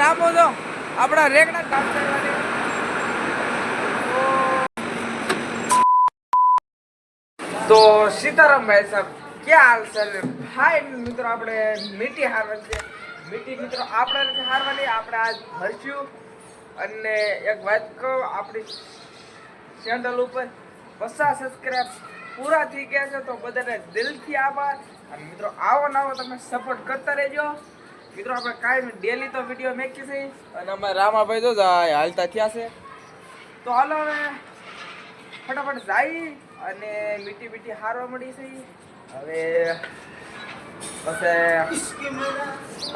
રામો જો આપણા રેગના કામ કરવાની તો સીતારામ ભાઈ સાહેબ क्या हाल चाल हाय મિત્રો આપણે મીઠી હારવાની છે મીઠી મિત્રો આપણે નથી હારવાની આપણે આજ હરશું અને એક વાત કહું આપણી ચેનલ ઉપર 50 સબસ્ક્રાઇબ પૂરા થઈ ગયા છે તો બધાને દિલથી આભાર અને મિત્રો આવો નવો તમે સપોર્ટ કરતા રહેજો મિત્રો આપણે કાયમ ડેલી તો વિડિયો મેકી છે અને અમારા રામાભાઈ તો હાલતા થયા છે તો હાલો હવે ફટાફટ જાય અને મીઠી મીઠી હારવા મળી છે હવે પછી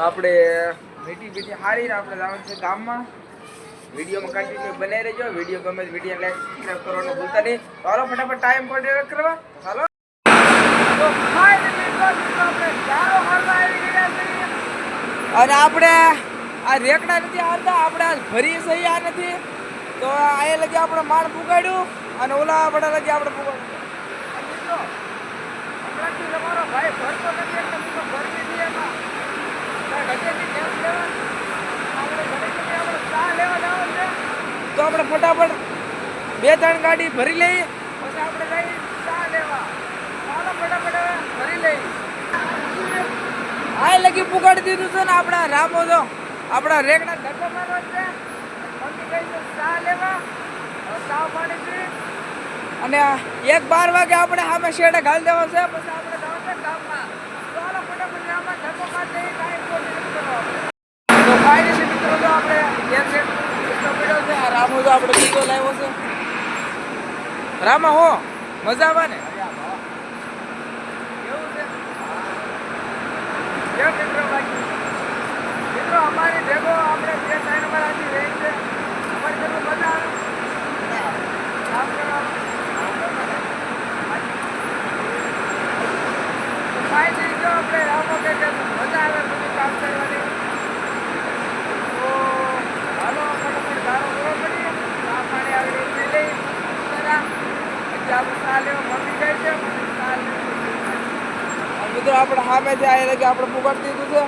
આપણે મીઠી મીઠી હારીને આપણે જવાનું છે ગામમાં વિડીયોમાં કન્ટિન્યુ બનાવી રહેજો વિડીયો ગમે વિડીયો લાઈક સબસ્ક્રાઇબ કરવાનું ભૂલતા નહીં ચાલો ફટાફટ ટાઈમ કોર્ડિનેટ કરવા ચાલો તો અને આપણે આ રેકડા નથી હારતા આપણે આ ભરી સહી આ નથી તો આ લગી આપણે માણ પુગાડ્યું અને ઓલા બડા લગી આપણે પુગાડ્યું તમારો ભાઈ ભરતો નથી એટલે મિત્રો ભરતી દઈએ તો આપણે ફટાફટ 2-3 ગાડી ભરી લઈએ પછી આપણે જઈએ ચા લેવા ચાલો ફટાફટ ભરી લઈએ આ લગી પુગાડી દીધું છે ને આપણા રામો જો આપણા રેગડા ધક્કો મારવા છે મમ્મી કહી છે ચા લેવા ચા પાણી પી અને 1-12 વાગે આપણે સામે શેડે ઘાલ દેવા છે પછી આપણે જવાનું છે ગામમાં ચાલો ફટાફટ આમાં ધક્કો મારી દઈએ કાંઈ કોશિશ કરો તો ફાઇનલી મિત્રો જો આપણે એક સેટ પડ્યો છે આ રામો જો આપણે બીજો લાવ્યો છે રામા હો મજા આવે ને કેવું છે કેમ મિત્રો બાકી મિત્રો અમારી ભેગો આપણે 2-3 વાર આજી રહી છે અમારી ભેગો મજા આવે કામ કરવા ફાઇનલી જો આપણે રામો કે મજા આવે બધું કામ કરવાની તો હાલો ફટાફટ ગારો કરવો પડીએ ચા પાણી આવી રીતે લઈ પછી આપણે ચા લેવા મમ્મી કહે છે મિત્રો આપણે સામેથી આ લગી આપણે પુગાડી દીધું છે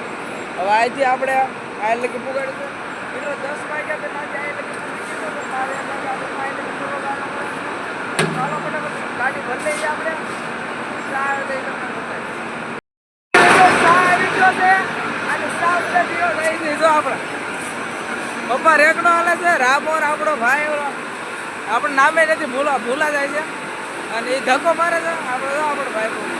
હવે અહીંથી આપણે આ લગી પુગાડીશું મિત્રો 10 વાગ્યા પહેલા આ લગી પૂરી દીધું તો મારે આપણે ફાઇનલી પૂરો ગાનો ચાલો ફટાફટ ગાડી ભરી લઈએ આપણે ચા લઈ તમને પપ્પા રેકડો હાલે છે રામો આપણો ભાઈ આપણે નામે નથી ભૂલા જાય છે અને એ ધક્કો મારે છે આપણો ભાઈ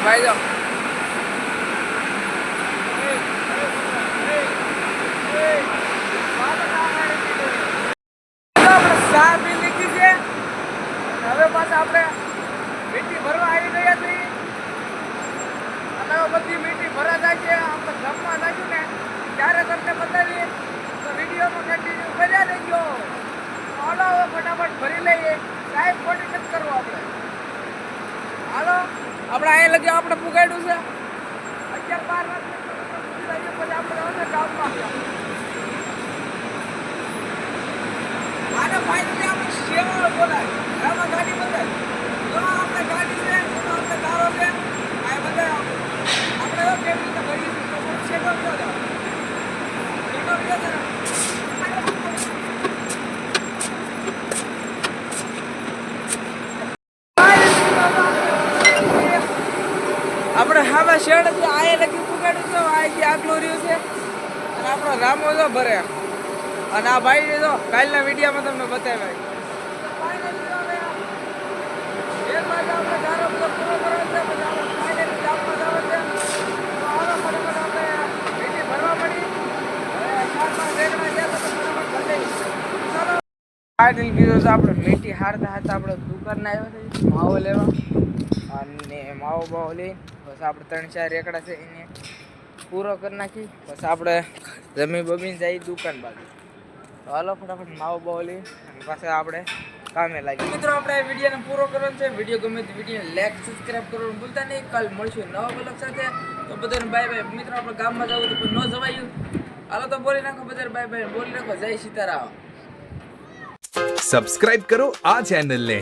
ભાઈ જાઓ હવે પાછા આપણે મીઠી ભરવા આવી ગયા છીએ અને બધી મીઠી ભરા જાય છે આપણે જમવા નાખ્યું ને ત્યારે તમને બતાવીએ તો વિડીયોમાં કન્ટિન્યુ કર્યા રહેજો હાલો હવે ફટાફટ ભરી લઈએ કાંઈ ખોટી નથી કરવો આપણે હાલો આપણે અહીંયા લગી આપણે પુગાડ્યું છે 11-12 વાગે પછી આપણે જવાનું ગામમાં આને ફાઇનલી આપણે સેવા બોલાય આમાં ગાડી બતાય તો આપણે ગાડી છે તો આપણે કારો છે આ બતાય આપણે તો કેવી રીતે ભરી તો સેવા બોલાય સેવા બોલાય આપણે હાવા શેડથી આયે લગી પુગાડ્યું છે આયથી આગલો રહ્યું છે અને આપણો રામો જો ભરે અને આ ભાઈ જો કાલના વિડીયોમાં તમને બતાવ્યા આપણે મીઠી હારતા હતા આપણે દુકાન આવ્યો છે માવો લેવા અને માવો બાવો લઈ બસ આપણે 3-4 રેકડા છે એને પૂરો કરી નાખી બસ આપણે જમી બમીને જઈ દુકાન બાજુ હાલો ફટાફટ માવો બાવો લઈ અને પાછા આપણે કામે લાગી મિત્રો આપણે આ વિડીયોને પૂરો કરવાનો છે વિડીયો ગમે તો વિડીયોને લાઈક સબસ્ક્રાઇબ કરવાનું ભૂલતા નહીં કાલ મળશું નવા બ્લોગ સાથે તો બધાને બાય બાય મિત્રો આપણે ગામમાં જવું તો ન જવાયું હાલો તો બોલી નાખો બધા બાય બાય બોલી નાખો જય સીતારામ. સબસ્ક્રાઇબ કરો આ ચેનલને